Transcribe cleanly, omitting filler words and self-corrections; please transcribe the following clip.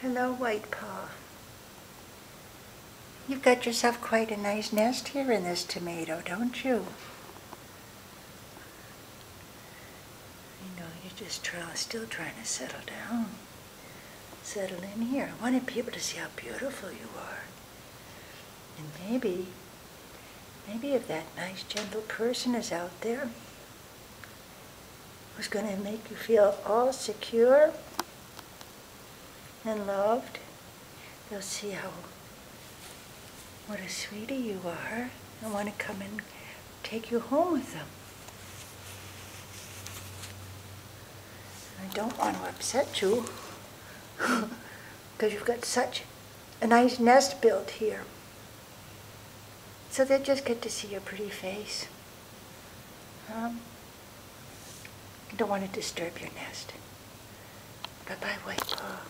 Hello, White Paw. You've got yourself quite a nice nest here in this tomato, don't you? I know you're just still trying to settle down. Settle in here. I wanted people to see how beautiful you are. And maybe if that nice, gentle person is out there who's going to make you feel all secure and loved, they'll see what a sweetie you are and want to come and take you home with them. I don't want to upset you because you've got such a nice nest built here. So they just get to see your pretty face. I don't want to disturb your nest. Bye-bye, White Paw.